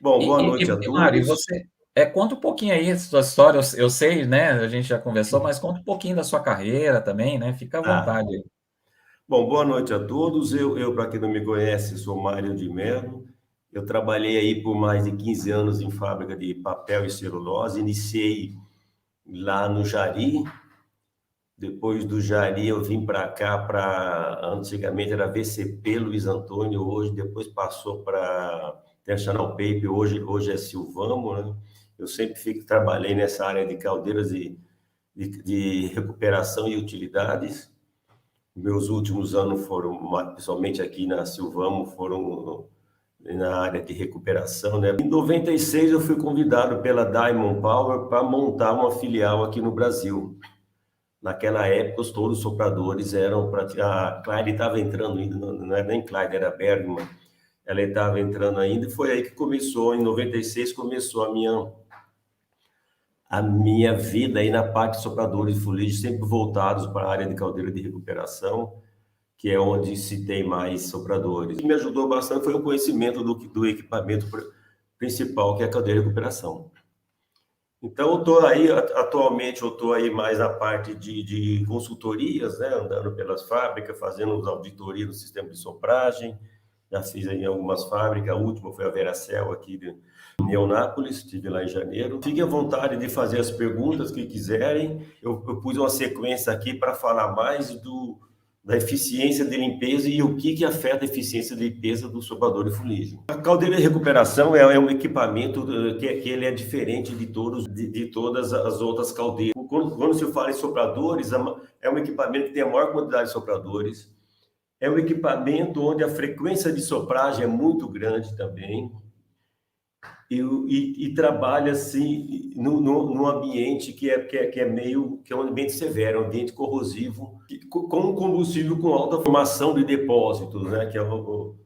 Bom, boa E, noite a Mário, todos. você conta um pouquinho aí a sua história. Eu sei, né? A gente já conversou, mas conta um pouquinho da sua carreira também, né? Fica à Ah, vontade. bom, boa noite a todos. Para quem não me conhece, sou Mário de Mello. Eu trabalhei aí por mais de 15 anos em fábrica de papel e celulose. Iniciei lá no Jari. Depois do Jari, eu vim para cá, antigamente era VCP Luiz Antônio, hoje depois passou para International Paper, hoje é Silvamo, né? Eu sempre trabalhei nessa área de caldeiras de recuperação e utilidades. Meus últimos anos foram, principalmente aqui na Silvamo, foram na área de recuperação, né? Em 96 eu fui convidado pela Diamond Power para montar uma filial aqui no Brasil. Naquela época, todos os sopradores eram para a Clyde estava entrando ainda, não era nem Clyde, era Bergman. Ela estava entrando ainda e foi aí que começou, em 96 começou a minha vida aí na parte de sopradores de fuligem, sempre voltados para a área de caldeira de recuperação, que é onde se tem mais sopradores. O que me ajudou bastante foi o conhecimento do equipamento principal, que é a caldeira de recuperação. Então, eu estou aí, atualmente, eu estou aí mais na parte de consultorias, né, andando pelas fábricas, fazendo auditoria no sistema de sopragem. Já fiz aí em algumas fábricas, a última foi a Veracel aqui de Neonápolis, estive lá em janeiro. Fiquem à vontade de fazer as perguntas que quiserem. Eu pus uma sequência aqui para falar mais da eficiência de limpeza e o que afeta a eficiência de limpeza do soprador de fuligem. A caldeira de recuperação é um equipamento que ele é diferente de todas as outras caldeiras. Quando se fala em sopradores, é um equipamento que tem a maior quantidade de sopradores, é um equipamento onde a frequência de sopragem é muito grande também, e trabalha assim num ambiente que é um ambiente severo, um ambiente corrosivo, com um combustível com alta formação de depósitos, né, que é o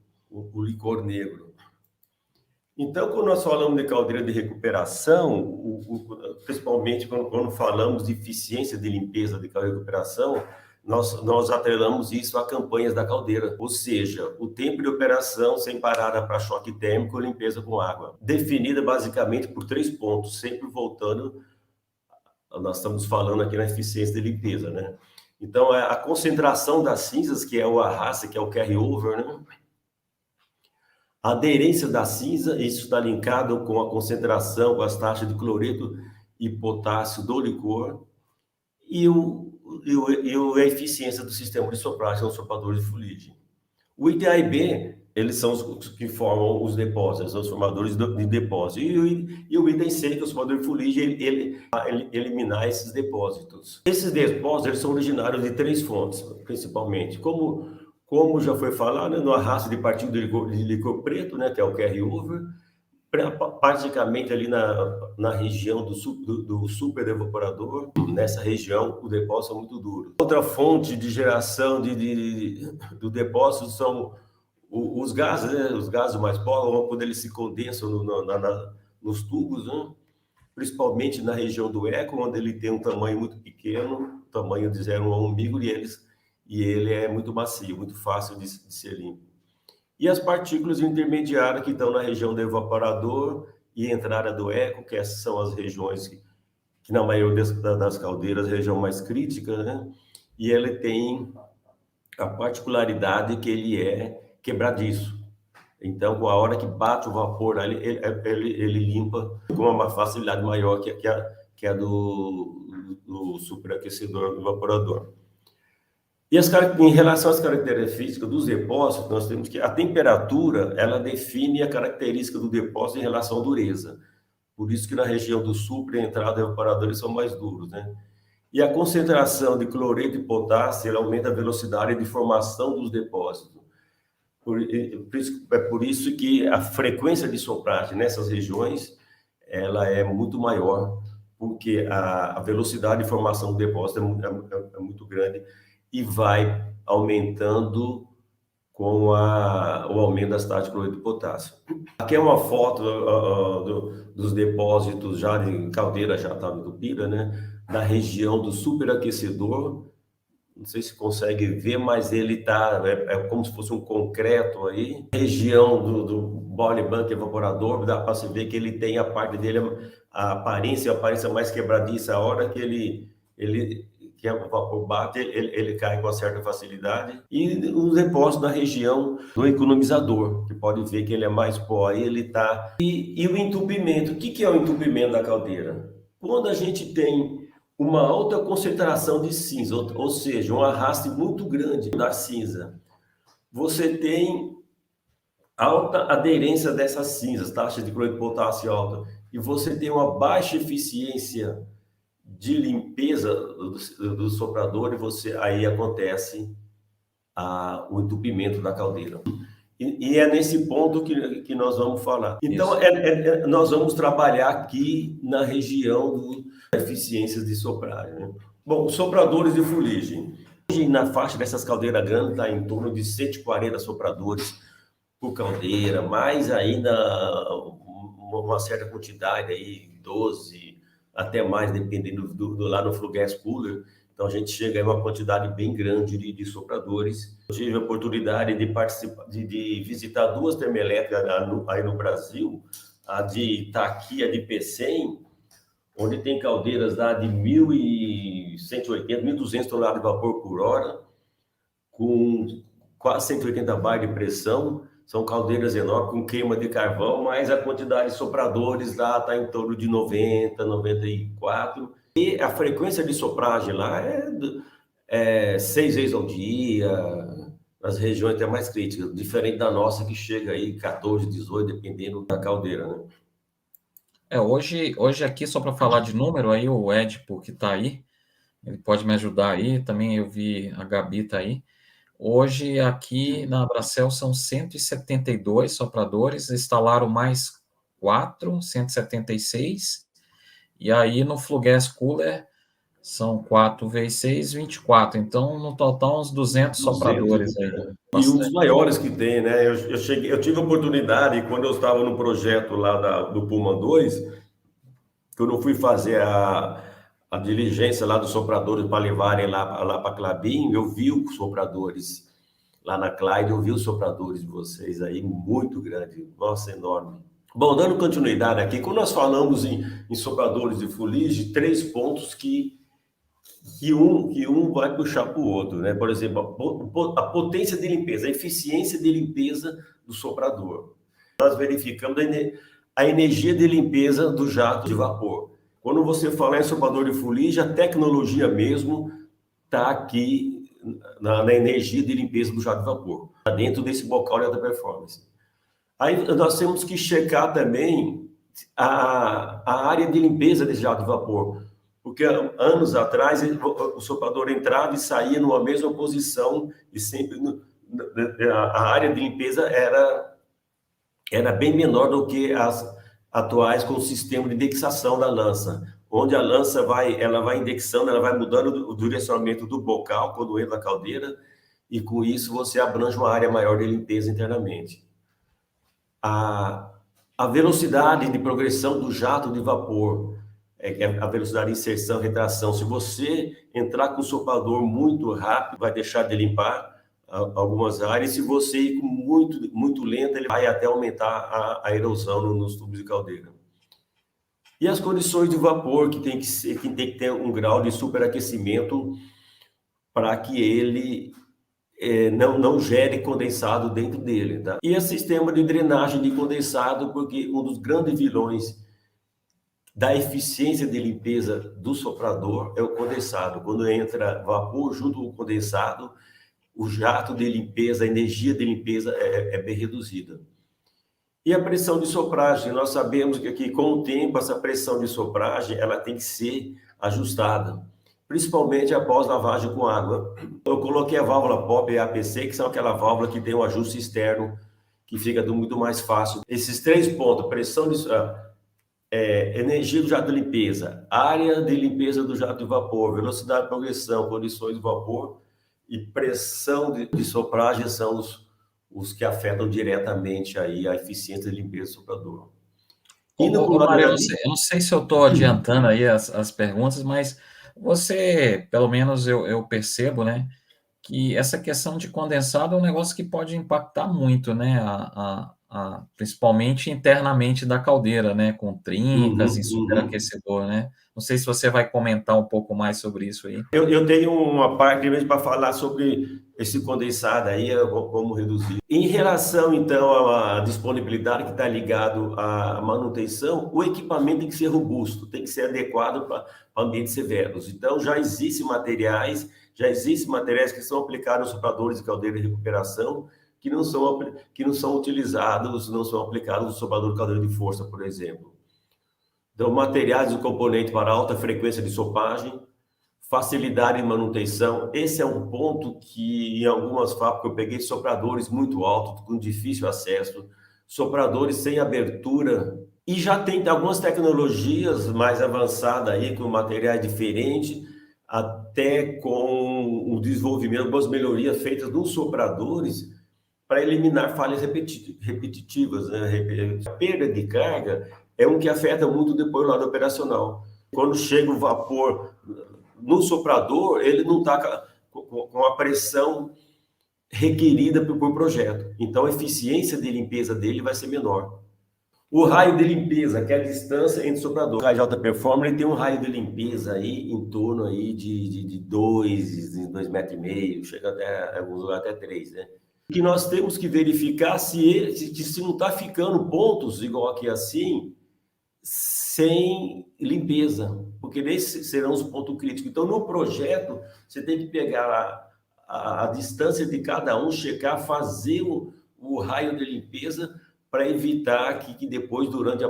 licor negro. Então, quando nós falamos de caldeira de recuperação, principalmente quando falamos de eficiência de limpeza de caldeira de recuperação, nós atrelamos isso a campanhas da caldeira, ou seja, o tempo de operação sem parada para choque térmico ou limpeza com água, definida basicamente por 3 pontos, sempre voltando, nós estamos falando aqui na eficiência de limpeza, né? Então, a concentração das cinzas, que é o arraste, que é o carry-over, né? A aderência da cinza, isso está linkado com a concentração, com as taxas de cloreto e potássio do licor, e a eficiência do sistema de sopragem nos sopradores de fuligem. O item A e B, eles são os que formam os depósitos, são os formadores de depósito. E o item C, que é o formador de fuligem, ele eliminar esses depósitos. Esses depósitos eles são originários de 3 fontes, principalmente. Como já foi falado, no arrasto de partícula de licor preto, né, que é o carry-over, praticamente ali na região do superevaporador, nessa região o depósito é muito duro. Outra fonte de geração do depósito são os gases, né? Os gases mais polos, quando eles se condensam nos tubos, né? Principalmente na região do eco, onde ele tem um tamanho muito pequeno, tamanho de 0,1 micro, e ele é muito macio, muito fácil de ser limpo. E as partículas intermediárias que estão na região do evaporador e entrada do eco, que essas são as regiões que na maioria das caldeiras, a região mais crítica, né? E ele tem a particularidade que ele é quebradiço. Então, com a hora que bate o vapor, ele limpa com uma facilidade maior que a do superaquecedor do evaporador. Em relação às características físicas dos depósitos, nós temos que a temperatura, ela define a característica do depósito em relação à dureza. Por isso que na região do supra, a entrada e evaporador eles são mais duros, né? E a concentração de cloreto e potássio, ela aumenta a velocidade de formação dos depósitos. É por isso que a frequência de sopragem nessas regiões, ela é muito maior, porque a velocidade de formação do depósito é muito grande e vai aumentando com o aumento das taxas de cloreto de potássio. Aqui é uma foto dos depósitos já de caldeira já estava entupida, né? Da região do superaquecedor, Não sei se consegue ver, mas ele está, é como se fosse um concreto aí. A região do body bank evaporador, dá para se ver que ele tem a parte dele, a aparência mais quebradiça. A hora que que o vapor bate, ele cai com uma certa facilidade. E o depósito na região do economizador, que pode ver que ele é mais pó, aí ele está. E o entupimento, o que é o entupimento da caldeira? Quando a gente tem uma alta concentração de cinza, ou seja, um arraste muito grande da cinza. Você tem alta aderência dessas cinzas, taxa de cloreto de potássio alta, e você tem uma baixa eficiência de limpeza do soprador, e aí acontece o entupimento da caldeira. E é nesse ponto que nós vamos falar. Então, nós vamos trabalhar aqui na região das eficiências de sopragem. Né? Bom, os sopradores de fuligem. Hoje, na faixa dessas caldeiras grandes, está em torno de 140 sopradores por caldeira, mais ainda uma certa quantidade, aí, 12, até mais, dependendo lá no Flue Gas Cooler. Então, a gente chega a uma quantidade bem grande de sopradores. Eu tive a oportunidade de participar, de visitar 2 termoelétricas aí no Brasil, a de Itaqui, a de Pecém, onde tem caldeiras lá de 1.180, 1.200 toneladas de vapor por hora, com quase 180 bar de pressão. São caldeiras enormes, com queima de carvão, mas a quantidade de sopradores lá está em torno de 90, 94. E a frequência de sopragem lá é 6 vezes ao dia, nas regiões até mais críticas, diferente da nossa que chega aí 14, 18, dependendo da caldeira, né? Hoje aqui, só para falar de número, aí o Edipo que está aí, ele pode me ajudar aí, também eu vi a Gabi está aí. Hoje aqui na Abracel são 172 sopradores, instalaram mais 4, 176, e aí no Flue Gas Cooler são 4 vezes 6, 24. Então, no total, uns 200 sopradores aí. E um dos maiores que tem, né? Eu tive a oportunidade, quando eu estava no projeto lá do Puma 2, que eu não fui fazer a diligência lá dos sopradores para levarem lá para Klabin, eu vi os sopradores lá na Clyde, eu vi os sopradores de vocês aí, muito grande, nossa, enorme. Bom, dando continuidade aqui, quando nós falamos em sopradores de fuligem, 3 pontos que um vai puxar para o outro, né? Por exemplo, a potência de limpeza, a eficiência de limpeza do soprador. Nós verificamos a energia de limpeza do jato de vapor. Quando você fala em soprador de fuligem, a tecnologia mesmo está aqui na energia de limpeza do jato de vapor, tá dentro desse bocal de alta performance. Aí nós temos que checar também a área de limpeza desse jato de vapor, porque anos atrás o soprador entrava e saía numa mesma posição e sempre a área de limpeza era bem menor do que as atuais com o sistema de indexação da lança, onde a lança vai indexando, ela vai mudando o direcionamento do bocal quando entra na caldeira, e com isso você abrange uma área maior de limpeza internamente. A velocidade de progressão do jato de vapor, a velocidade de inserção e retração, se você entrar com o soprador muito rápido, vai deixar de limpar algumas áreas, se você ir muito, muito lento, ele vai até aumentar a erosão nos tubos de caldeira. E as condições de vapor, que tem que ter um grau de superaquecimento para que ele não gere condensado dentro dele, tá? E o sistema de drenagem de condensado, porque um dos grandes vilões da eficiência de limpeza do soprador é o condensado. Quando entra vapor junto com o condensado, o jato de limpeza, a energia de limpeza é bem reduzida. E a pressão de sopragem, nós sabemos que com o tempo essa pressão de sopragem ela tem que ser ajustada, principalmente após lavagem com água. Eu coloquei a válvula POP e a APC, que são aquela válvula que tem um ajuste externo, que fica muito mais fácil. Esses 3 pontos, pressão de energia do jato de limpeza, área de limpeza do jato de vapor, velocidade de progressão, condições de vapor e pressão de sopragem são os que afetam diretamente aí a eficiência de limpeza do soprador. Mário, eu não sei se eu estou adiantando aí as perguntas, mas Você, pelo menos eu percebo, né, que essa questão de condensado é um negócio que pode impactar muito, né, principalmente internamente da caldeira, né, com trincas em Uhum, uhum. superaquecedor, né? Não sei se você vai comentar um pouco mais sobre isso aí. Eu tenho uma parte mesmo para falar sobre esse condensado aí, como reduzir. Em relação, então, à disponibilidade que está ligado à manutenção, o equipamento tem que ser robusto, tem que ser adequado para ambientes severos. Então, já existem materiais que são aplicados nos sopradores de caldeira de recuperação, que não são utilizados, não são aplicados no soprador de caldeira de força, por exemplo. Então, materiais e componentes para alta frequência de sopagem, facilidade em manutenção. Esse é um ponto que em algumas fábricas eu peguei sopradores muito altos, com difícil acesso, sopradores sem abertura. E já tem algumas tecnologias mais avançadas aí, com materiais diferentes, até com o desenvolvimento, algumas melhorias feitas nos sopradores para eliminar falhas repetitivas, né? A perda de carga é um que afeta muito depois o lado operacional. Quando chega o vapor no soprador, ele não está com a pressão requerida por projeto. Então, a eficiência de limpeza dele vai ser menor. O raio de limpeza, que é a distância entre o soprador. O raio de alta performance ele tem um raio de limpeza aí em torno aí de 2 metros e meio, chega até alguns lugares até 3, né? Que nós temos que verificar se não está ficando pontos igual aqui assim, sem limpeza, porque esses serão os pontos críticos. Então, no projeto, você tem que pegar a distância de cada um, checar, fazer o raio de limpeza para evitar que depois, durante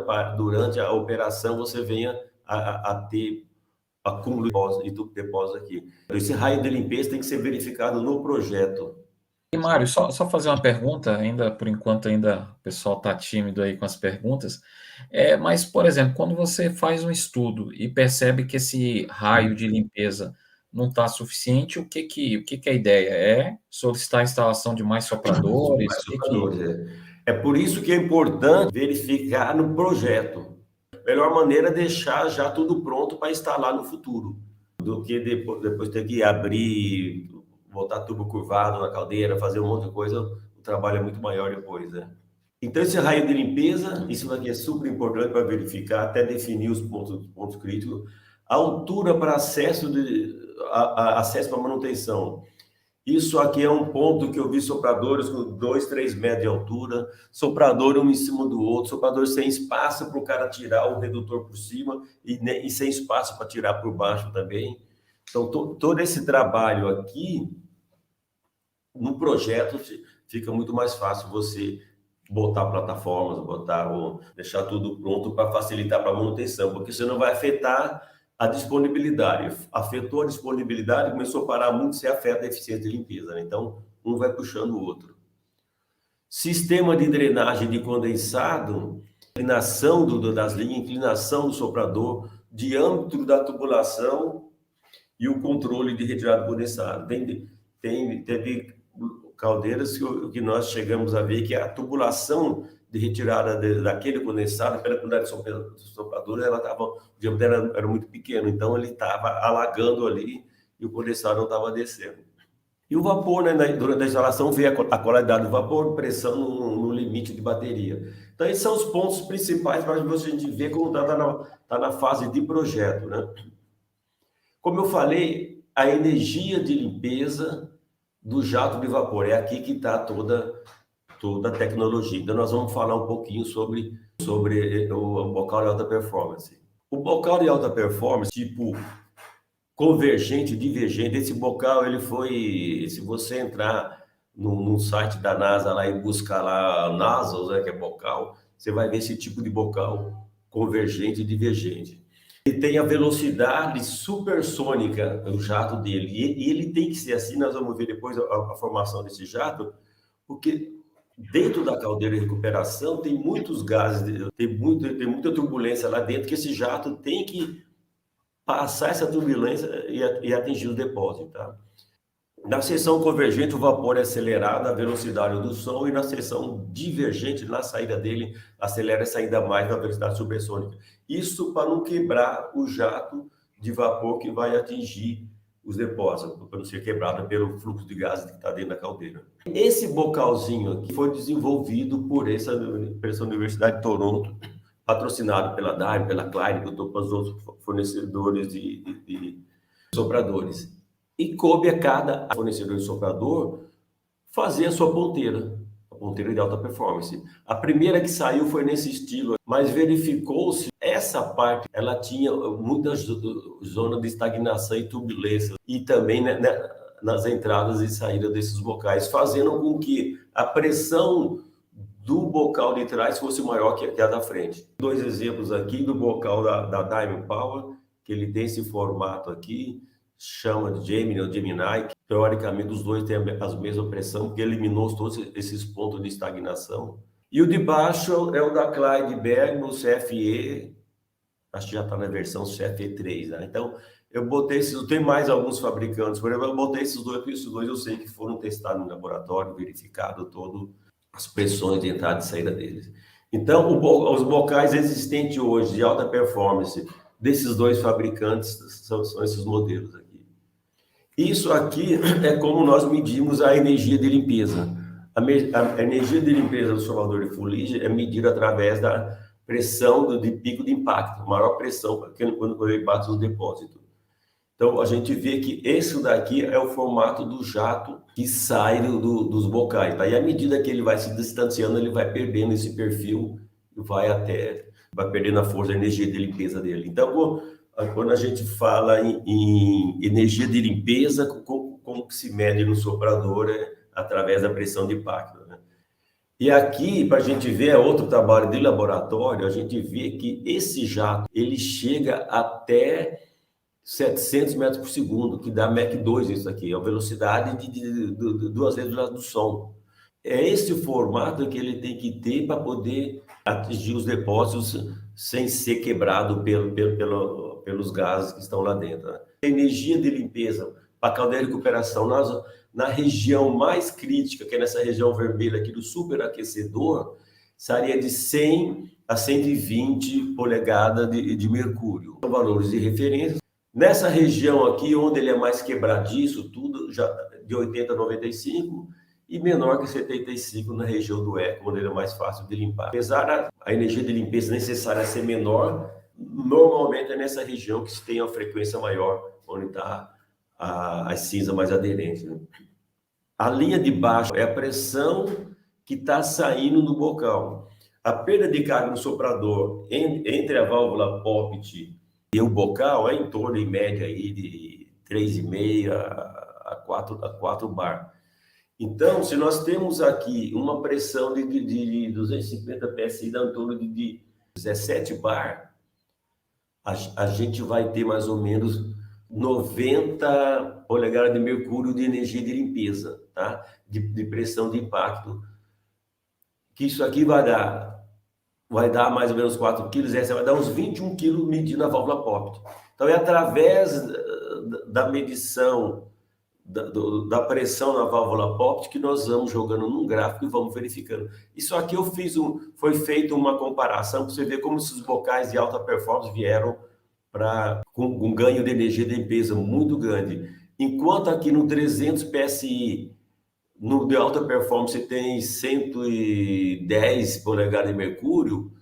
a operação, você venha a ter acúmulo de depósito aqui. Esse raio de limpeza tem que ser verificado no projeto. E, Mário, só fazer uma pergunta, ainda por enquanto ainda o pessoal está tímido aí com as perguntas. Mas, por exemplo, quando você faz um estudo e percebe que esse raio de limpeza não está suficiente, o que é a ideia? É solicitar a instalação de mais sopradores? Mais sopradores, é por isso que é importante verificar no projeto. A melhor maneira é deixar já tudo pronto para instalar no futuro, do que depois ter que abrir, botar tubo curvado na caldeira, fazer um monte de coisa, o trabalho é muito maior depois, né? Então, esse raio de limpeza, isso aqui é super importante para verificar, até definir os pontos críticos. A altura para acesso para manutenção. Isso aqui é um ponto que eu vi sopradores com 2, 3 metros de altura, soprador um em cima do outro, soprador sem espaço para o cara tirar o redutor por cima e sem espaço para tirar por baixo também. Então, todo esse trabalho aqui, no projeto, fica muito mais fácil você botar plataformas, deixar tudo pronto para facilitar para a manutenção, porque você não vai afetar a disponibilidade. Afetou a disponibilidade, começou a parar muito, você afeta a eficiência de limpeza, né? Então, um vai puxando o outro. Sistema de drenagem de condensado, inclinação das linhas, inclinação do soprador, diâmetro da tubulação e o controle de retirada do condensado. Teve caldeiras que nós chegamos a ver que a tubulação de retirada daquele condensado, pela quantidade de soprador, o diâmetro era muito pequeno, então ele estava alagando ali e o condensado não estava descendo. E o vapor, né, durante a instalação, vê a qualidade do vapor, pressão no limite de bateria. Então, esses são os pontos principais para a gente ver como está na fase de projeto, né? Como eu falei, a energia de limpeza do jato de vapor, é aqui que está toda a tecnologia. Então, nós vamos falar um pouquinho sobre o bocal de alta performance. O bocal de alta performance, tipo convergente, divergente, esse bocal, ele foi, se você entrar no site da NASA lá e buscar lá NASA, né, que é bocal, você vai ver esse tipo de bocal convergente e divergente. Ele tem a velocidade supersônica, o jato dele, e ele tem que ser assim, nós vamos ver depois a formação desse jato, porque dentro da caldeira de recuperação tem muitos gases, tem muita turbulência lá dentro, que esse jato tem que passar essa turbulência e atingir o depósito, tá? Na seção convergente, o vapor é acelerado, a velocidade do som, e na seção divergente, na saída dele, acelera-se ainda mais na velocidade supersônica. Isso para não quebrar o jato de vapor que vai atingir os depósitos, para não ser quebrada pelo fluxo de gases que está dentro da caldeira. Esse bocalzinho aqui foi desenvolvido por essa Universidade de Toronto, patrocinado pela Daimler, pela Klein, que eu estou para os outros fornecedores de sopradores. E coube a cada fornecedor de soprador fazer a sua ponteira, a ponteira de alta performance. A primeira que saiu foi nesse estilo, mas verificou-se essa parte, ela tinha muitas zonas de estagnação e turbulência, e também, né, nas entradas e saídas desses bocais, fazendo com que a pressão do bocal de trás fosse maior que a da frente. Dois exemplos aqui do bocal da Diamond Power, que ele tem esse formato aqui, chama de Gemini ou Gemini, que teoricamente os dois têm a mesma pressão, porque eliminou todos esses pontos de estagnação. E o de baixo é o da Clyde Bergman, o CFE, acho que já está na versão CFE3, né? Então, eu botei esses, tem mais alguns fabricantes, por exemplo, eu botei esses dois, porque esses dois eu sei que foram testados no laboratório, verificado todo as pressões de entrada e saída deles. Então, os bocais existentes hoje de alta performance desses dois fabricantes são esses modelos aqui. Isso aqui é como nós medimos a energia de limpeza. A energia de limpeza do solvador de fuligem é medida através da pressão de pico de impacto, maior pressão quando ele bate nos depósitos. Então, a gente vê que esse daqui é o formato do jato que sai dos bocais. Aí, à medida que ele vai se distanciando, ele vai perdendo esse perfil e vai perdendo a força, a energia de limpeza dele. Então, quando a gente fala em energia de limpeza, como que se mede no soprador através da pressão de impacto, né? E aqui, para a gente ver, é outro trabalho de laboratório, a gente vê que esse jato, ele chega até 700 metros por segundo, que dá Mach 2 isso aqui, é a velocidade de 2 vezes do som. É esse formato que ele tem que ter para poder atingir os depósitos sem ser quebrado pelos gases que estão lá dentro, né? Energia de limpeza para caldeira de recuperação na região mais crítica, que é nessa região vermelha aqui do superaquecedor, seria de 100 a 120 polegadas de mercúrio. São valores de referência. Nessa região aqui, onde ele é mais quebradiço, tudo já de 80 a 95, e menor que 75 na região do eco, onde ele é mais fácil de limpar. Apesar a energia de limpeza necessária ser menor, normalmente é nessa região que se tem uma frequência maior, onde está a cinza mais aderente, né? A linha de baixo é a pressão que está saindo do bocal. A perda de carga no soprador entre a válvula POPT e o bocal é em torno, em média, aí, de 3,5 a 4 bar. Então, se nós temos aqui uma pressão de 250 PSI, dá em torno de 17 bar, a gente vai ter mais ou menos 90 polegadas de mercúrio de energia de limpeza, tá? De pressão de impacto. Que isso aqui vai dar mais ou menos 4 quilos, essa vai dar uns 21 quilos medindo a válvula POPT. Então, é através da medição da pressão na válvula POPT que nós vamos jogando num gráfico e vamos verificando. Isso aqui foi feito uma comparação para você ver como esses bocais de alta performance vieram com um ganho de energia de limpeza muito grande. Enquanto aqui no 300 PSI, no de alta performance tem 110 polegadas de mercúrio,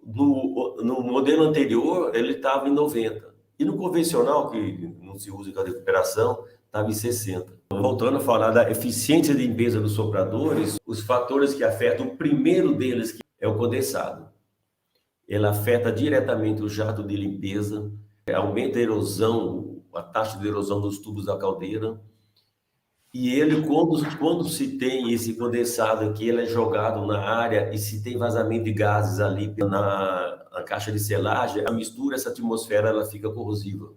no modelo anterior ele estava em 90. E no convencional, que não se usa em recuperação, estava em 60. Voltando a falar da eficiência de limpeza dos sopradores, os fatores que afetam, o primeiro deles é o condensado. Ele afeta diretamente o jato de limpeza, aumenta a erosão, a taxa de erosão dos tubos da caldeira. E ele, quando se tem esse condensado aqui, ele é jogado na área e se tem vazamento de gases ali na caixa de selagem, a mistura, essa atmosfera, ela fica corrosiva.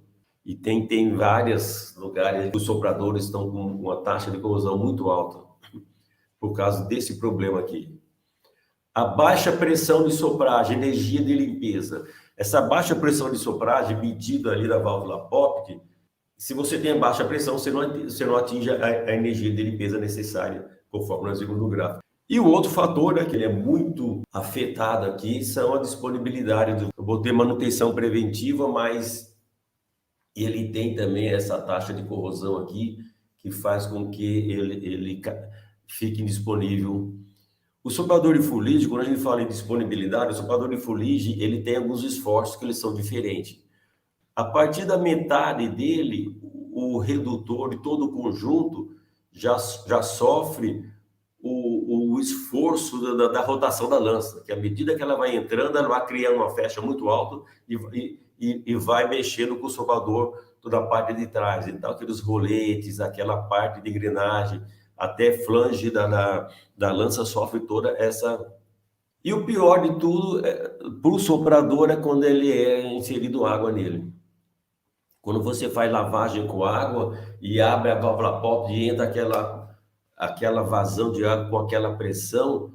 E tem vários lugares que os sopradores estão com uma taxa de corrosão muito alta, por causa desse problema aqui. A baixa pressão de sopragem, energia de limpeza. Essa baixa pressão de sopragem, medida ali da válvula POPT, se você tem baixa pressão, você não atinge a energia de limpeza necessária, conforme nós vimos no gráfico. E o outro fator, né, que ele é muito afetado aqui, são a disponibilidade. Eu botei manutenção preventiva, mas E ele tem também essa taxa de corrosão aqui, que faz com que ele fique indisponível. O soprador de fuligem, quando a gente fala em disponibilidade, o soprador de fuligem, ele tem alguns esforços que eles são diferentes. A partir da metade dele, o redutor e todo o conjunto já sofre o esforço da rotação da lança, que à medida que ela vai entrando, ela vai criando uma flecha muito alta e vai mexendo com o soprador toda a parte de trás. Então, aqueles roletes, aquela parte de engrenagem, até flange da lança sofre toda essa... E o pior de tudo, para o soprador, é quando ele é inserido água nele. Quando você faz lavagem com água e abre a válvula pop e entra aquela vazão de água com aquela pressão,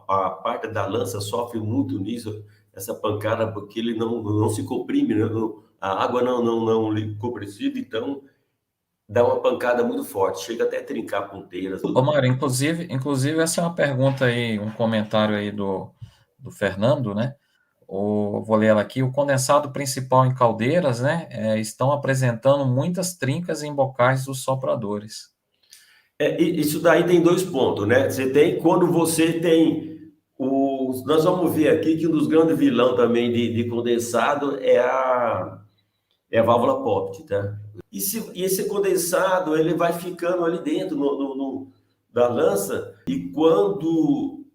a parte da lança sofre muito nisso, essa pancada, porque ele não se comprime, né? A água não compressiva, então dá uma pancada muito forte, chega até a trincar ponteiras. Ô, Mário, inclusive, essa é uma pergunta aí, um comentário aí do Fernando, né? Vou ler ela aqui. O condensado principal em caldeiras, né, estão apresentando muitas trincas em bocais dos sopradores. Isso daí tem dois pontos, né? Quando você tem nós vamos ver aqui que um dos grandes vilões também de condensado é a válvula Poppet, tá? E esse condensado, ele vai ficando ali dentro da lança, e quando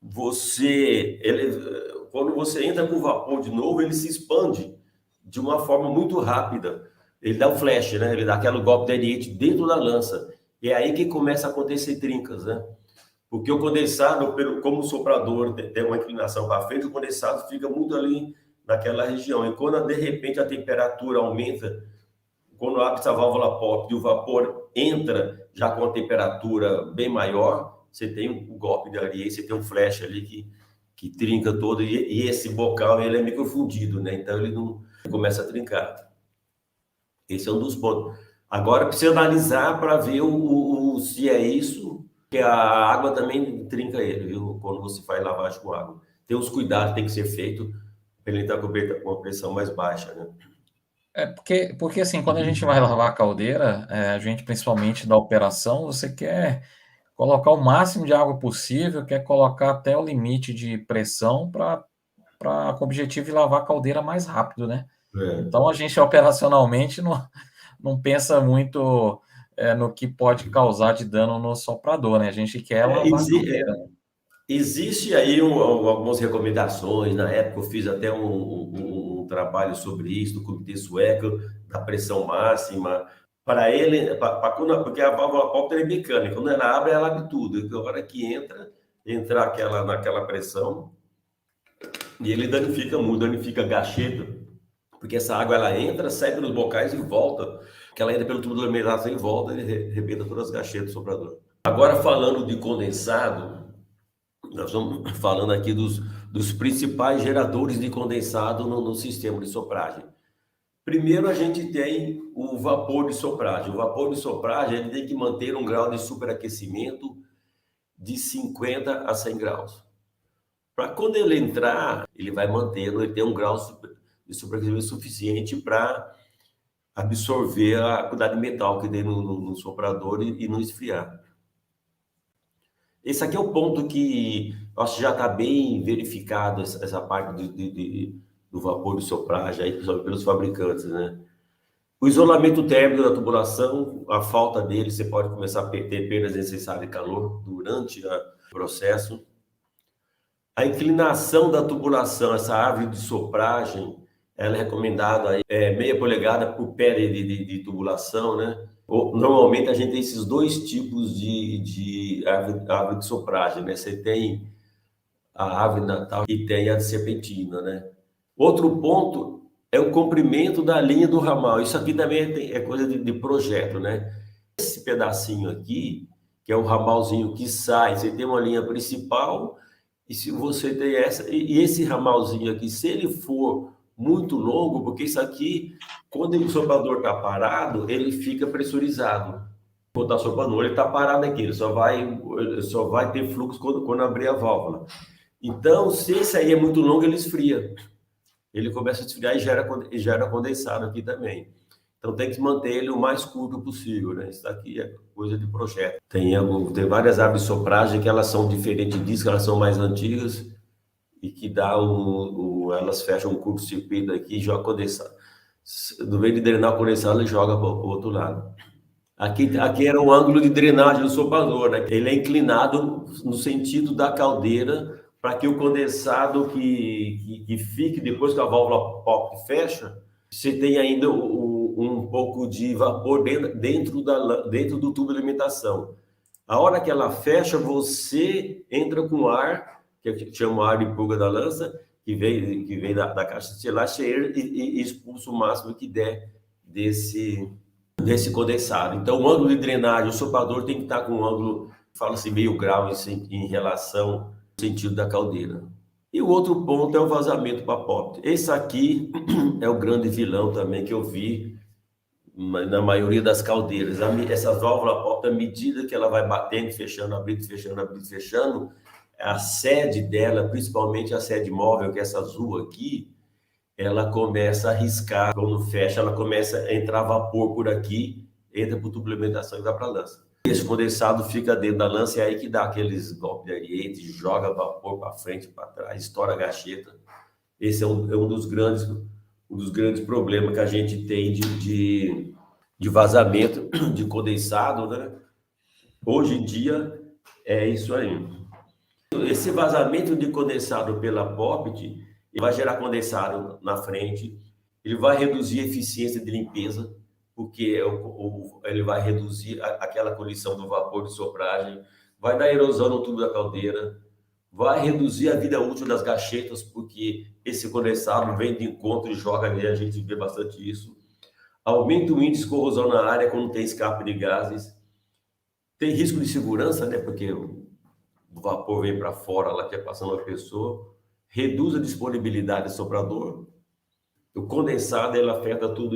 você entra com vapor de novo, ele se expande de uma forma muito rápida. Ele dá um flash, né? Ele dá aquele golpe de radiante dentro da lança. E é aí que começa a acontecer trincas, né? Porque o condensado, como o soprador tem uma inclinação para frente, o condensado fica muito ali naquela região. E quando, de repente, a temperatura aumenta, quando abre essa válvula pop e o vapor entra já com a temperatura bem maior, você tem um golpe de areia, você tem um flash ali que trinca todo, e esse bocal ele é microfundido, né? Então ele não começa a trincar. Esse é um dos pontos. Agora precisa analisar para ver se é isso, que a água também trinca ele, viu? Quando você faz lavagem com água. Tem os cuidados que tem que ser feito para ele estar com uma pressão mais baixa, né? Porque assim, quando a gente vai lavar a caldeira, a gente, principalmente da operação, você quer colocar o máximo de água possível, quer colocar até o limite de pressão com o objetivo de lavar a caldeira mais rápido, né? Então a gente operacionalmente não pensa muito no que pode causar de dano no soprador, né? A gente quer lavar a caldeira. Existe aí algumas recomendações. Na época eu fiz até um trabalho sobre isso do Comitê Sueco, da pressão máxima, para ele, porque a válvula Poppet é mecânica, quando ela abre tudo. E a hora que entra naquela pressão, e ele danifica muito, danifica a gacheta, porque essa água ela entra, sai pelos bocais e volta, que ela entra pelo tubo de alimentação e volta, e arrebenta todas as gachetas do soprador. Agora, falando de condensado, nós estamos falando aqui dos principais geradores de condensado no sistema de sopragem. Primeiro, a gente tem o vapor de sopragem. O vapor de sopragem ele tem que manter um grau de superaquecimento de 50 a 100 graus. Para quando ele entrar, ele vai mantendo, ele tem um grau de superaquecimento suficiente para absorver a quantidade de metal que tem no soprador e não esfriar. Esse aqui é o ponto que acho que já está bem verificado, essa parte do vapor de sopragem aí, pelos fabricantes, né? O isolamento térmico da tubulação, a falta dele, você pode começar a ter perdas necessárias de calor durante o processo. A inclinação da tubulação, essa árvore de sopragem, ela é recomendada aí, meia polegada por pé de tubulação, né? Normalmente a gente tem esses dois tipos de árvore de sopragem, né? Você tem a árvore natal e tem a de serpentina, né? Outro ponto é o comprimento da linha do ramal. Isso aqui também é coisa de projeto, né? Esse pedacinho aqui, que é o ramalzinho que sai, você tem uma linha principal, e se você tem e esse ramalzinho aqui, se ele for muito longo, porque isso aqui, quando o soprador está parado, ele fica pressurizado. Quando está soprando, ele está parado aqui, ele só vai ter fluxo quando abrir a válvula. Então, se esse aí é muito longo, ele esfria. ele começa a esfriar e gera condensado aqui também. Então tem que manter ele o mais curto possível, né? Isso aqui é coisa de projeto. Tem várias árvores de sopragem que elas são diferentes disso, que elas são mais antigas e que elas fecham um curto-circuito aqui e jogam condensado. No meio de drenar o condensado, ele joga para o outro lado. Aqui era um ângulo de drenagem do sopador, né? Ele é inclinado no sentido da caldeira para que o condensado que fique depois que a válvula pop fecha, você tem ainda um pouco de vapor dentro do tubo de alimentação. A hora que ela fecha, você entra com ar, que chama ar de purga da lança, que vem da caixa de selagem e expulsa o máximo que der desse condensado. Então, o ângulo de drenagem, o sopador tem que estar com um ângulo, fala-se meio grau em relação ao sentido da caldeira. E o outro ponto é o vazamento para pop. Esse aqui é o grande vilão também que eu vi na maioria das caldeiras. Essa válvula pop, à medida que ela vai batendo, fechando, abrindo, fechando, abrindo, fechando, a sede dela, principalmente a sede móvel, que é essa azul aqui, ela começa a riscar. Quando fecha, ela começa a entrar vapor por aqui, entra para o tubo de alimentação e vai para a lança. Esse condensado fica dentro da lança e é aí que dá aqueles golpes de ariete, joga vapor para frente, para trás, estoura a gacheta. Esse é um dos grandes problemas que a gente tem de vazamento de condensado, né? Hoje em dia é isso aí. Esse vazamento de condensado pela POPT, ele vai gerar condensado na frente, ele vai reduzir a eficiência de limpeza, porque ele vai reduzir aquela coligação do vapor de sopragem, vai dar erosão no tubo da caldeira, vai reduzir a vida útil das gachetas, porque esse condensado vem de encontro e joga ali, a gente vê bastante isso. Aumenta o índice de corrosão na área quando tem escape de gases. Tem risco de segurança, né? Porque o vapor vem para fora, lá que é passando a pessoa. Reduz a disponibilidade do soprador. O condensado, ele afeta tudo.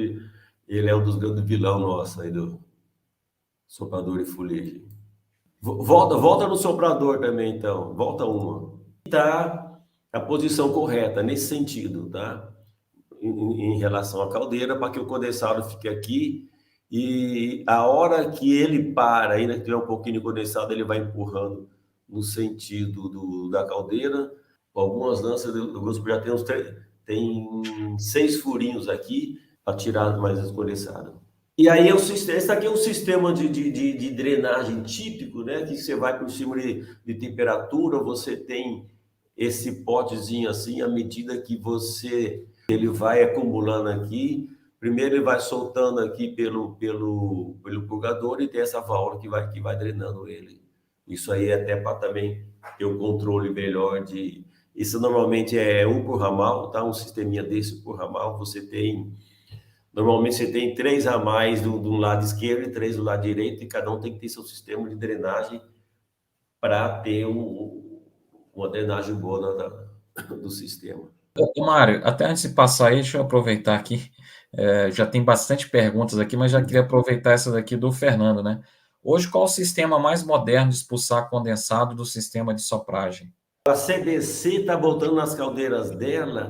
Ele é um dos grandes vilões nossos aí do soprador de fuligem. Volta no soprador também, então. Volta uma. Tá a posição correta nesse sentido, tá? Em relação à caldeira, para que o condensado fique aqui e a hora que ele para, ainda que tiver um pouquinho de condensado, ele vai empurrando no sentido da caldeira. Algumas lanças do grupo já tem 6 furinhos aqui para tirar mais esse condensado. E aí esse aqui é um sistema de drenagem típico, né? Que você vai por cima de temperatura, você tem esse potezinho assim, à medida que ele vai acumulando aqui. Primeiro ele vai soltando aqui pelo purgador e tem essa válvula que vai drenando ele. Isso aí é até para também ter um controle melhor de... Isso normalmente é um por ramal, tá? Um sisteminha desse por ramal, normalmente você tem 3 ramais do lado esquerdo e 3 do lado direito, e cada um tem que ter seu sistema de drenagem para ter uma drenagem boa do sistema. Ô, Mário, até antes de passar aí, deixa eu aproveitar aqui. Já tem bastante perguntas aqui, mas já queria aproveitar essa daqui do Fernando, né? Hoje, qual o sistema mais moderno de expulsar condensado do sistema de sopragem? A CBC está botando nas caldeiras dela,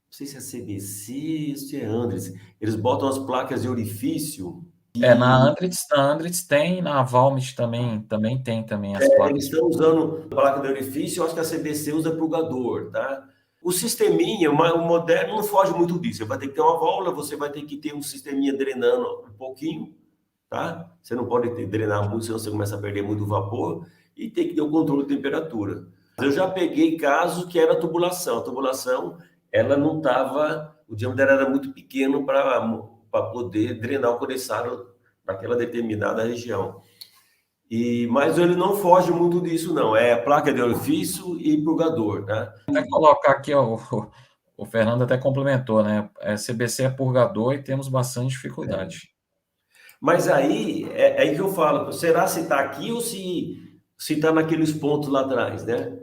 não sei se é CBC ou se é Andritz, eles botam as placas de orifício. Na Andritz tem, na Valmet também tem também as placas. Eles estão usando placa de orifício, eu acho que a CBC usa purgador, tá? O sisteminha, o moderno, não foge muito disso. Você vai ter que ter uma válvula, você vai ter que ter um sisteminha drenando um pouquinho, tá? Você não pode drenar muito, senão você começa a perder muito vapor, e tem que ter o controle de temperatura. Eu já peguei casos que era tubulação. A tubulação, ela não estava... O diâmetro dela era muito pequeno para poder drenar o condensado naquela determinada região. Mas ele não foge muito disso, não. É placa de orifício e purgador, tá? Até colocar aqui, ó, o Fernando até complementou, né? CBC é purgador e temos bastante dificuldade. Mas aí, é aí que eu falo, será se está aqui ou se está naqueles pontos lá atrás, né?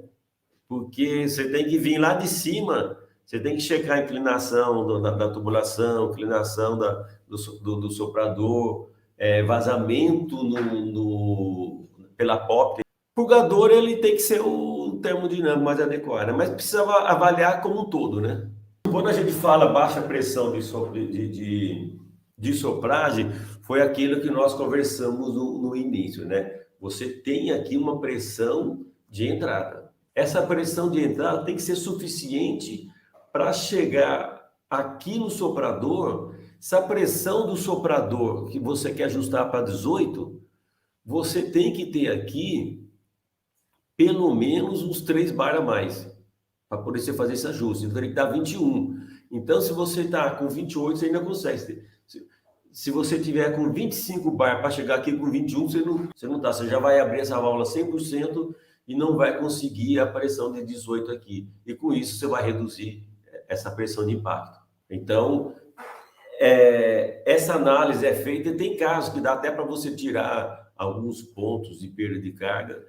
Porque você tem que vir lá de cima, você tem que checar a inclinação da tubulação, inclinação do soprador, vazamento pela POP. O purgador, ele tem que ser o termodinâmico mais adequado, mas precisa avaliar como um todo, né? quando a gente fala baixa pressão de sopragem, foi aquilo que nós conversamos no início, né? Você tem aqui uma pressão de entrada. Essa pressão de entrada tem que ser suficiente para chegar aqui no soprador. Se a pressão do soprador que você quer ajustar para 18, você tem que ter aqui pelo menos uns 3 bar a mais para poder você fazer esse ajuste. Então, ele dá 21. Então, se você está com 28, você ainda consegue. Se você tiver com 25 bar para chegar aqui com 21, você não está. Você já vai abrir essa válvula 100% e não vai conseguir a pressão de 18 aqui. E com isso, você vai reduzir essa pressão de impacto. Então, essa análise é feita e tem casos que dá até para você tirar alguns pontos de perda de carga.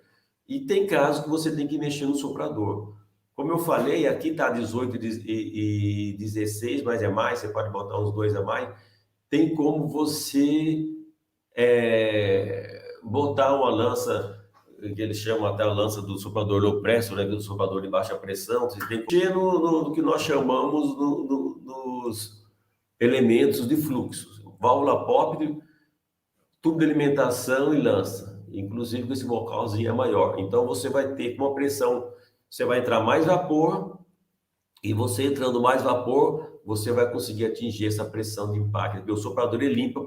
E tem casos que você tem que mexer no soprador. Como eu falei, aqui está 18 e 16, mas é mais, você pode botar uns 2 a mais. Tem como você botar uma lança, que eles chamam até a lança do soprador low pressure, né, do soprador de baixa pressão. Você tem que mexer no que nós chamamos nos elementos de fluxo. Válvula pop, tubo de alimentação e lança. Inclusive, esse bocalzinho é maior. Então, você vai ter uma pressão, você vai entrar mais vapor, e você entrando mais vapor, você vai conseguir atingir essa pressão de impacto. O soprador ele limpa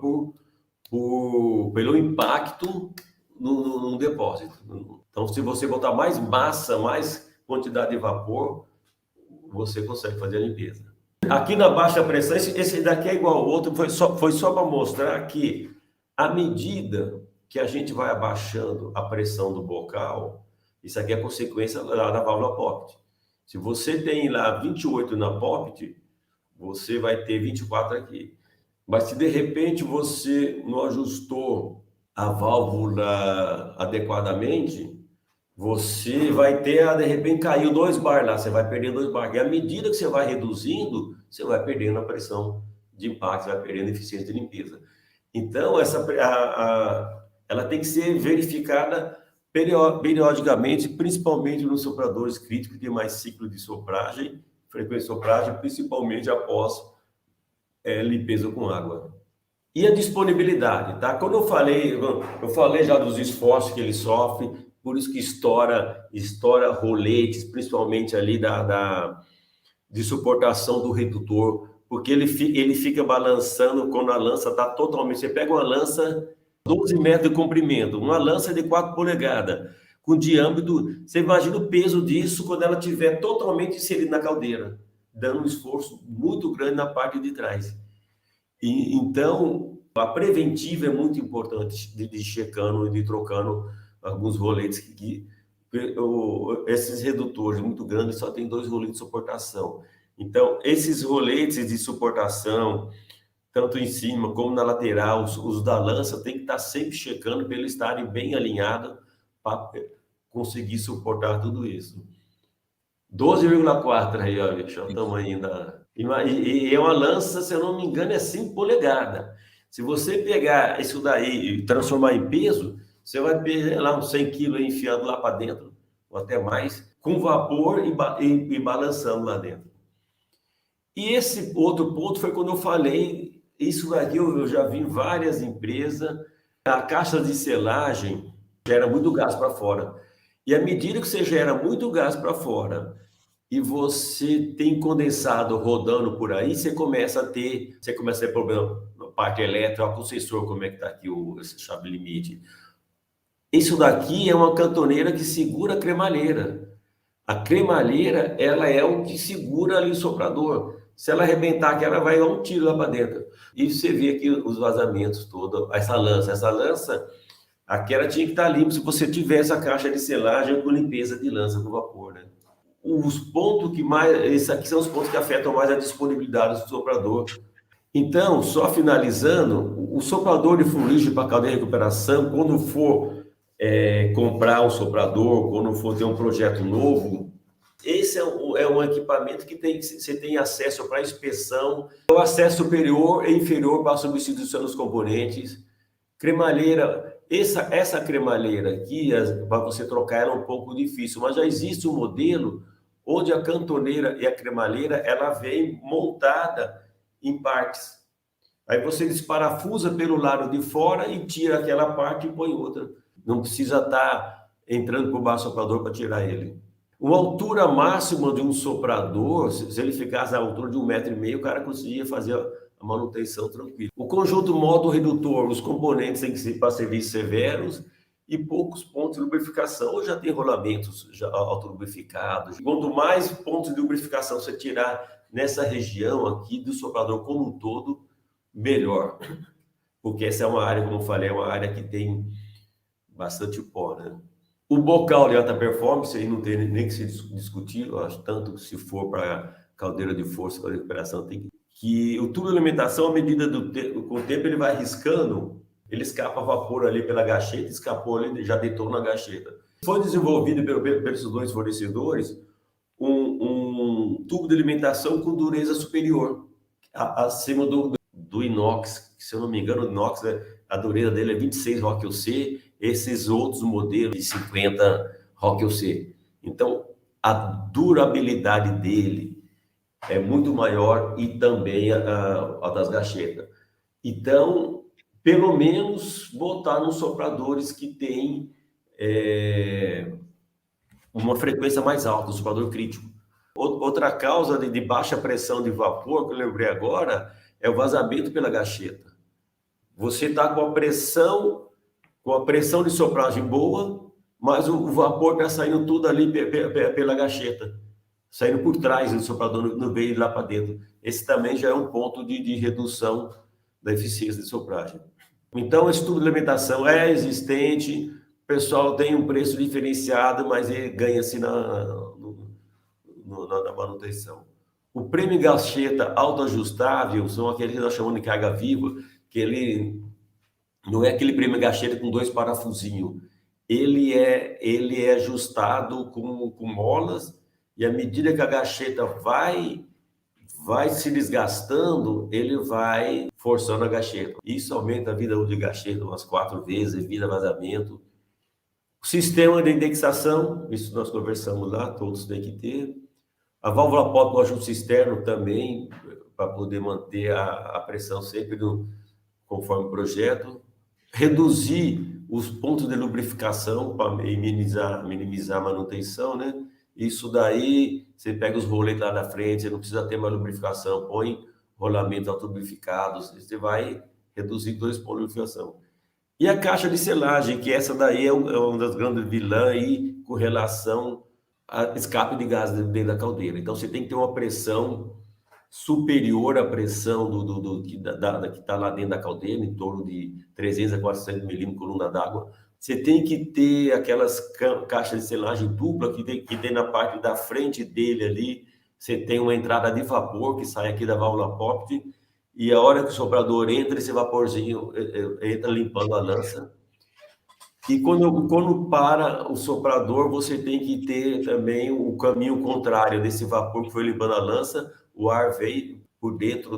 pelo impacto no depósito. Então, se você botar mais massa, mais quantidade de vapor, você consegue fazer a limpeza. Aqui na baixa pressão, esse daqui é igual ao outro, foi só para mostrar que, à medida que a gente vai abaixando a pressão do bocal, isso aqui é consequência lá da válvula poppet. Se você tem lá 28 na poppet, você vai ter 24 aqui. Mas se de repente você não ajustou a válvula adequadamente, você vai ter, de repente, caiu 2 bar lá, você vai perder 2 bar. E à medida que você vai reduzindo, você vai perdendo a pressão de impacto, você vai perdendo a eficiência de limpeza. Então, ela tem que ser verificada periodicamente, principalmente nos sopradores críticos, que tem mais ciclo de sopragem, frequência de sopragem, principalmente após limpeza com água. E a disponibilidade, tá? Quando eu falei já dos esforços que ele sofre, por isso que estoura roletes, principalmente ali de suportação do redutor, porque ele fica balançando quando a lança está totalmente... Você pega uma lança 12 metros de comprimento, uma lança de 4 polegadas, com diâmetro... Você imagina o peso disso quando ela estiver totalmente inserida na caldeira, dando um esforço muito grande na parte de trás. Então, a preventiva é muito importante de checando e de trocando alguns roletes esses redutores muito grandes só tem 2 roletes de suportação. Então, esses roletes de suportação, tanto em cima como na lateral, os da lança, tem que estar sempre checando para eles estarem bem alinhados para conseguir suportar tudo isso. 12,4 aí, olha, deixa o tamanho da... E é uma lança, se eu não me engano, é 5 polegadas. Se você pegar isso daí e transformar em peso, você vai ter lá uns 100 quilos enfiado lá para dentro, ou até mais, com vapor e balançando lá dentro. E esse outro ponto foi quando eu falei, isso daqui eu já vi em várias empresas, a caixa de selagem gera muito gás para fora. E à medida que você gera muito gás para fora e você tem condensado rodando por aí, você começa a ter problema na parte elétrica, o sensor, como é que está aqui esse chave limite. Isso daqui é uma cantoneira que segura a cremalheira. A cremalheira, ela é o que segura ali o soprador. Se ela arrebentar aqui, ela vai dar um tiro lá para dentro. E você vê aqui os vazamentos todos, essa lança, aqui ela tinha que estar limpa se você tivesse a caixa de selagem com limpeza de lança com vapor, né? Os pontos que mais... Esses aqui são os pontos que afetam mais a disponibilidade do soprador. Então, só finalizando, o soprador de fuligem para caldeira de recuperação, quando for comprar um soprador, quando for ter um projeto novo, esse é um equipamento que você tem acesso para inspeção, o acesso superior e inferior para a substituição dos componentes. Cremalheira, essa cremalheira aqui, para você trocar ela é um pouco difícil, mas já existe um modelo onde a cantoneira e a cremalheira, ela vem montada em partes. Aí você desparafusa pelo lado de fora e tira aquela parte e põe outra. Não precisa estar entrando por baixo do soprador para tirar ele. Uma altura máxima de um soprador, se ele ficasse à altura de 1,5 m, o cara conseguia fazer a manutenção tranquila. O conjunto modo redutor, os componentes têm que ser para serviços severos e poucos pontos de lubrificação. Ou já tem rolamentos já autolubrificados. Quanto mais pontos de lubrificação você tirar nessa região aqui do soprador como um todo, melhor. Porque essa é uma área, como eu falei, é uma área que tem bastante pó, né? O bocal de alta performance, aí não tem nem que se discutir, eu acho, tanto se for para caldeira de força, para recuperação, tem que o tubo de alimentação, à medida com o tempo, ele vai riscando, ele escapa vapor ali pela gacheta, escapou ali, já deitou na gacheta. Foi desenvolvido pelos dois fornecedores um tubo de alimentação com dureza superior, acima do inox, que, se eu não me engano, o inox, a dureza dele é 26 ROC-UC, esses outros modelos de 50 ROC-UC. Então, a durabilidade dele é muito maior e também a das gachetas. Então, pelo menos botar nos sopradores que tem uma frequência mais alta, o soprador crítico. Outra causa de baixa pressão de vapor, que eu lembrei agora, é o vazamento pela gacheta. Você está com a pressão de sopragem boa, mas o vapor está saindo tudo ali pela gacheta, saindo por trás do soprador, não veio lá para dentro. Esse também já é um ponto de redução da eficiência de sopragem. Então, esse tubo de alimentação é existente, o pessoal tem um preço diferenciado, mas ele ganha-se na manutenção. O prêmio gacheta autoajustável são aqueles que nós chamamos de carga viva, que ele não é aquele prêmio gacheta com 2 parafusinhos. Ele é ajustado com molas, e à medida que a gacheta vai se desgastando, ele vai forçando a gacheta. Isso aumenta a vida útil de gacheta umas 4 vezes, evita vazamento. O sistema de indexação, isso nós conversamos lá, todos têm que ter. A válvula pop com ajuste externo também, para poder manter a pressão sempre conforme o projeto. Reduzir os pontos de lubrificação para minimizar a manutenção, né? Isso daí, você pega os roletes lá da frente, você não precisa ter mais lubrificação, põe rolamentos autolubrificados, você vai reduzir 2 pontos de lubrificação. E a caixa de selagem, que essa daí é uma das grandes vilãs aí com relação a escape de gás dentro da caldeira. Então, você tem que ter uma pressão superior à pressão que está lá dentro da caldeira, em torno de 300 a 400 milímetros coluna d'água. Você tem que ter aquelas caixas de selagem dupla que tem na parte da frente dele ali. Você tem uma entrada de vapor que sai aqui da válvula pop, e a hora que o soprador entra, esse vaporzinho entra limpando a lança. E quando para o soprador, você tem que ter também o caminho contrário desse vapor que foi limpando a lança. O ar veio por dentro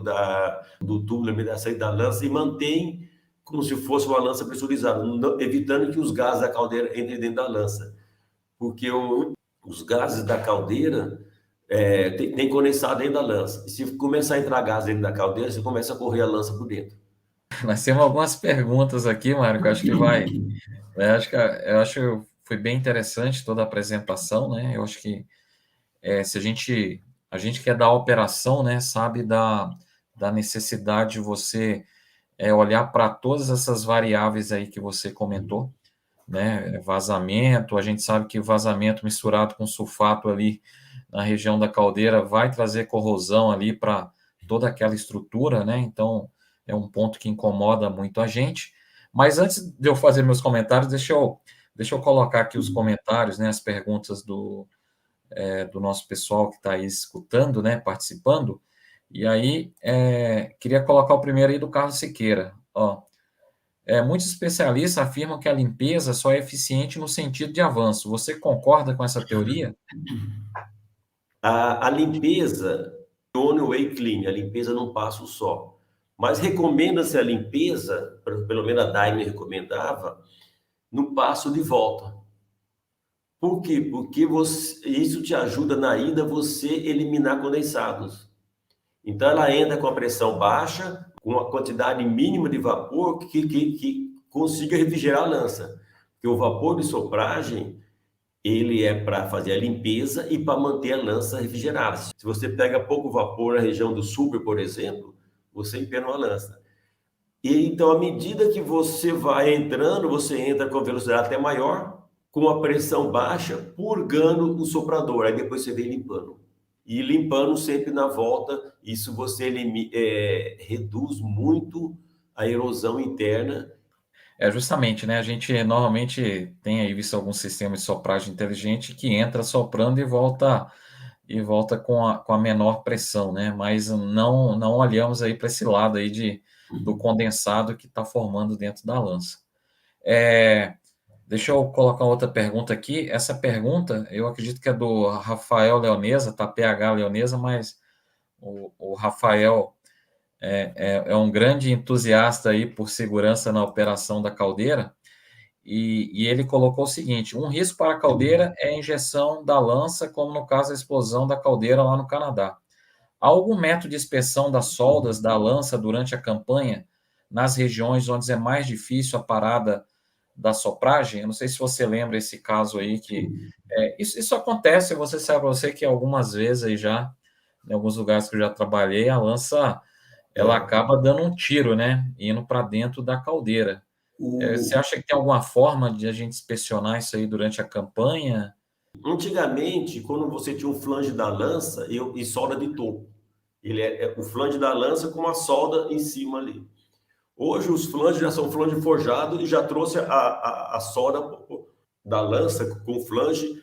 do tubo de alimentação da lança e mantém como se fosse uma lança pressurizada, evitando que os gases da caldeira entrem dentro da lança. Porque os gases da caldeira tem condensado dentro da lança. E se começar a entrar gás dentro da caldeira, você começa a correr a lança por dentro. Nós temos algumas perguntas aqui, Mário, que eu acho que vai... Eu acho que foi bem interessante toda a apresentação, né? Eu acho que se a gente que é da operação, né, sabe da necessidade de você olhar para todas essas variáveis aí que você comentou, né? Vazamento, a gente sabe que vazamento misturado com sulfato ali na região da caldeira vai trazer corrosão ali para toda aquela estrutura, né? Então, é um ponto que incomoda muito a gente. Mas antes de eu fazer meus comentários, deixa eu colocar aqui os comentários, né, as perguntas do nosso pessoal que está aí escutando, né, participando. E aí, queria colocar o primeiro aí do Carlos Siqueira. Ó, muitos especialistas afirmam que a limpeza só é eficiente no sentido de avanço. Você concorda com essa teoria? A limpeza, one way clean, a limpeza num passo só. Mas recomenda-se a limpeza, pelo menos a Daimler recomendava, no passo de volta. Por quê? Porque isso te ajuda na ida você eliminar condensados. Então, ela entra com a pressão baixa, com uma quantidade mínima de vapor que consiga refrigerar a lança. Porque o vapor de sopragem, ele é para fazer a limpeza e para manter a lança refrigerada. Se você pega pouco vapor na região do super, por exemplo, você empena uma lança. E então, à medida que você vai entrando, você entra com velocidade até maior, com a pressão baixa, purgando o soprador. Aí depois você vem limpando. E limpando sempre na volta, isso você reduz muito a erosão interna. É justamente, né? A gente normalmente tem aí visto alguns sistemas de sopragem inteligente que entra soprando e volta com a menor pressão, né? Mas não olhamos aí para esse lado aí do condensado que está formando dentro da lança. Deixa eu colocar outra pergunta aqui. Essa pergunta, eu acredito que é do Rafael Leonesa, tá? PH Leonesa, mas o Rafael é um grande entusiasta aí por segurança na operação da caldeira, e ele colocou o seguinte: um risco para a caldeira é a injeção da lança, como no caso da explosão da caldeira lá no Canadá. Há algum método de inspeção das soldas da lança durante a campanha, nas regiões onde é mais difícil a parada da sopragem? Eu não sei se você lembra esse caso aí, que isso acontece, você sabe, você que algumas vezes aí já, em alguns lugares que eu já trabalhei, a lança ela acaba dando um tiro, né? Indo para dentro da caldeira. Você acha que tem alguma forma de a gente inspecionar isso aí durante a campanha? Antigamente, quando você tinha um flange da lança e solda de topo, ele é o flange da lança com uma solda em cima ali. Hoje os flanges já são flange forjado e já trouxe a solda da lança com flange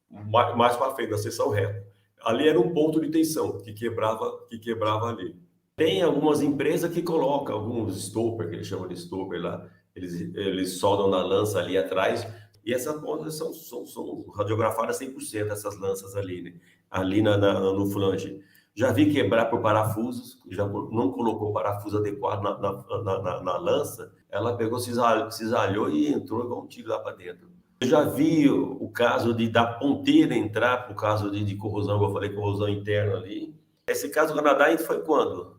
mais para frente, da seção reta. Ali era um ponto de tensão que quebrava ali. Tem algumas empresas que colocam alguns stopper, que eles chamam de stopper lá, eles soldam na lança ali atrás, e essas pontas são radiografadas 100%, essas lanças ali, né? Ali no flange. Já vi quebrar por parafusos, já não colocou parafuso adequado na lança, ela pegou, cisalhou e entrou igual um tiro lá para dentro. Eu já vi o caso da ponteira entrar por causa de corrosão, como eu falei, corrosão interna ali. Esse caso do Canadá foi quando?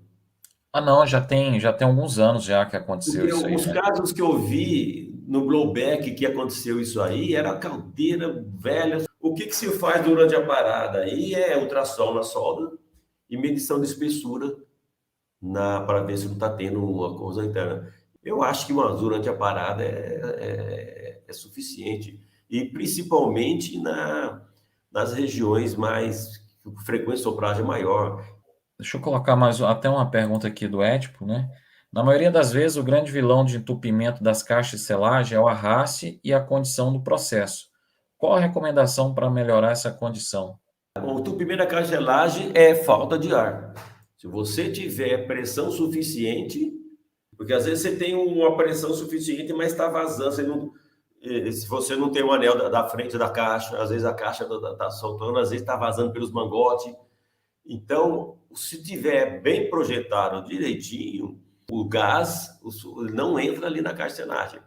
Não, já tem alguns anos já que aconteceu Porque isso aí, os né? casos que eu vi no blowback que aconteceu isso aí, era caldeira velha. O que se faz durante a parada? Aí é ultrassom na solda e medição de espessura para ver se não está tendo uma corrosão interna. Eu acho que durante a parada é suficiente. E principalmente nas regiões mais com frequência de sopragem maior. Deixa eu colocar mais até uma pergunta aqui do Édipo, né? Na maioria das vezes, o grande vilão de entupimento das caixas de selagem é o arraste e a condição do processo. Qual a recomendação para melhorar essa condição? O entupimento da caixa de selagem é falta de ar. Se você tiver pressão suficiente, porque às vezes você tem uma pressão suficiente, mas está vazando. Se você não tem o anel da frente da caixa, às vezes a caixa está soltando, às vezes está vazando pelos mangotes. Então, se tiver bem projetado direitinho, o gás não entra ali na caixa de selagem.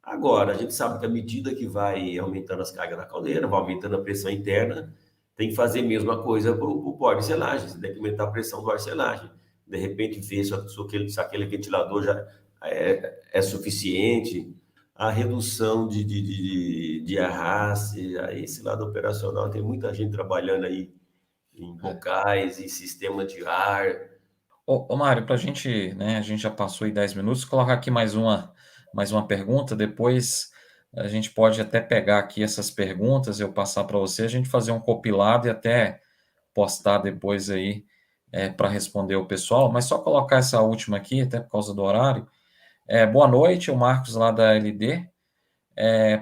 Agora, a gente sabe que à medida que vai aumentando as cargas da caldeira, vai aumentando a pressão interna, tem que fazer a mesma coisa para o pó de selagem, você tem que aumentar a pressão do ar de selagem. De repente, ver se aquele ventilador já é suficiente, a redução de arraste, aí esse lado operacional, tem muita gente trabalhando aí em bocais, em sistema de ar. Ô Mário, para a gente, né, a gente já passou aí 10 minutos, colocar aqui mais uma pergunta, depois a gente pode até pegar aqui essas perguntas, eu passar para você, a gente fazer um compilado e até postar depois aí para responder o pessoal, mas só colocar essa última aqui, até por causa do horário. Boa noite, o Marcos lá da LD.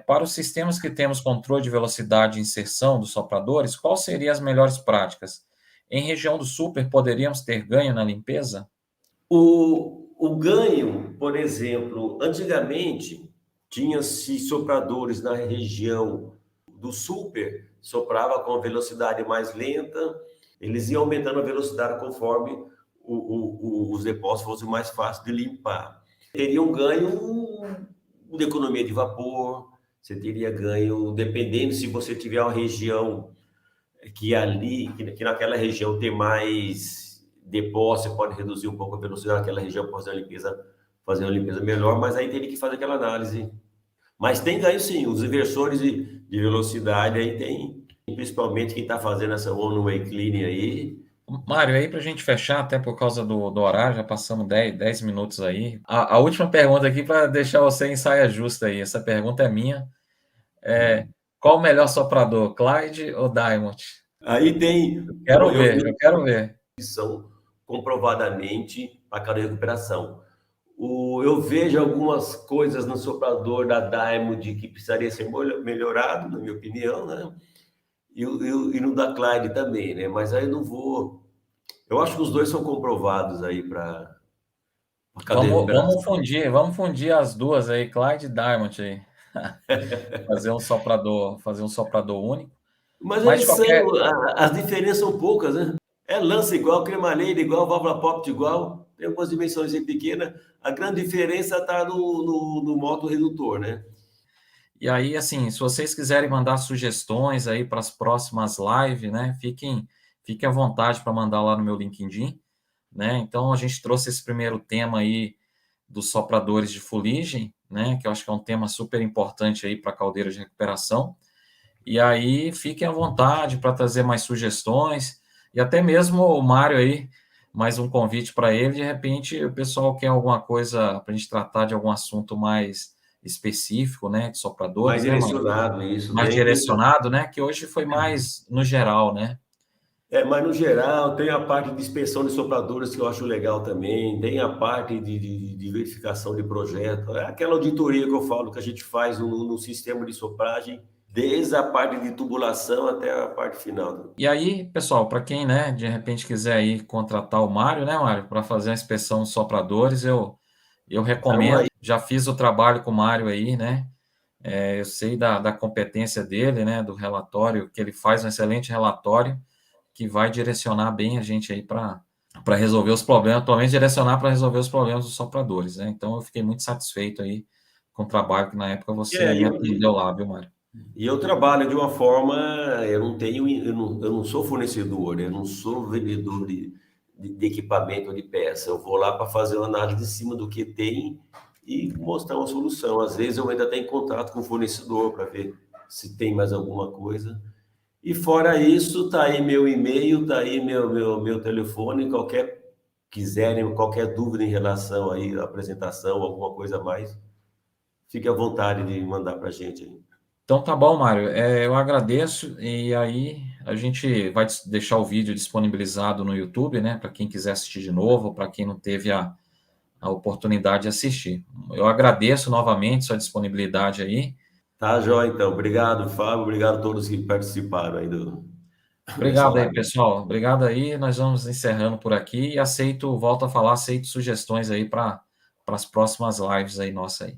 Para os sistemas que temos controle de velocidade de inserção dos sopradores, quais seriam as melhores práticas? Em região do super, poderíamos ter ganho na limpeza? O ganho, por exemplo, antigamente tinha-se sopradores na região do super, soprava com velocidade mais lenta, eles iam aumentando a velocidade conforme os depósitos fossem mais fáceis de limpar. Teria um ganho de economia de vapor, você teria ganho, dependendo se você tiver uma região que naquela região tem mais depósito, você pode reduzir um pouco a velocidade naquela região para fazer uma limpeza melhor, mas aí teria que fazer aquela análise. Mas tem ganho sim, os inversores de velocidade aí tem, principalmente quem está fazendo essa one-way cleaning aí. Mário, aí para a gente fechar, até por causa do horário, já passamos 10 minutos aí. A última pergunta aqui para deixar você em saia justa aí. Essa pergunta é minha. Qual o melhor soprador, Clyde ou Diamond? Aí tem, Quero ver, eu quero ver. que são comprovadamente para cada recuperação. Eu vejo algumas coisas no soprador da Diamond que precisaria ser melhorado, na minha opinião, né? E no da Clyde também, né? Mas aí eu não vou. Eu acho que os dois são comprovados aí para cada recuperação. Vamos fundir as duas aí, Clyde e Diamond aí. Fazer um soprador único. Mas Mas eles de qualquer. são. As diferenças são poucas, né? É lança igual, cremalheira igual, válvula pop igual, tem algumas dimensões pequenas. A grande diferença está no modo redutor, né? E aí, assim, se vocês quiserem mandar sugestões aí para as próximas lives, né? Fiquem à vontade para mandar lá no meu LinkedIn, né? Então, a gente trouxe esse primeiro tema aí dos sopradores de fuligem, né? Que eu acho que é um tema super importante aí para caldeiras de recuperação. E aí, fiquem à vontade para trazer mais sugestões e até mesmo o Mário aí, mais um convite para ele. De repente, o pessoal quer alguma coisa para a gente tratar de algum assunto mais específico, né, de Mais sopradores, né, Mário? direcionado, isso. Mais direcionado, né, que hoje foi mais no geral, né? Mas no geral, tem a parte de inspeção de sopradores que eu acho legal também, tem a parte de verificação de projeto, é aquela auditoria que eu falo que a gente faz no sistema de sopragem, desde a parte de tubulação até a parte final. E aí, pessoal, para quem, né, de repente quiser aí contratar o Mário, né, Mário, para fazer a inspeção dos sopradores, eu Então, recomendo. aí, Já fiz o trabalho com o Mário aí, né? Eu sei da competência dele, né, do relatório, que ele faz um excelente relatório que vai direcionar bem a gente aí para resolver os problemas, pelo menos direcionar para resolver os problemas dos sopradores, né? Então eu fiquei muito satisfeito aí com o trabalho que na época você me atendeu lá, viu, Mário? e eu trabalho de uma forma, eu não sou fornecedor, eu não sou vendedor de equipamento de peça. Eu vou lá para fazer uma análise em cima do que tem e mostrar uma solução. Às vezes eu ainda tenho contato com o fornecedor para ver se tem mais alguma coisa. E fora isso, tá aí meu e-mail, tá aí meu telefone, qualquer dúvida em relação aí à apresentação, alguma coisa a mais, fique à vontade de mandar para a gente aí. Então tá bom, Mário. Eu agradeço e aí a gente vai deixar o vídeo disponibilizado no YouTube, né, para quem quiser assistir de novo, para quem não teve a oportunidade de assistir. Eu agradeço novamente sua disponibilidade aí. Tá, joia, então. Obrigado, Fábio. Obrigado a todos que participaram aí dessa Obrigado aí, live. pessoal. Obrigado aí. Nós vamos encerrando por aqui e volto a falar, aceito sugestões aí para as próximas lives aí nossa aí.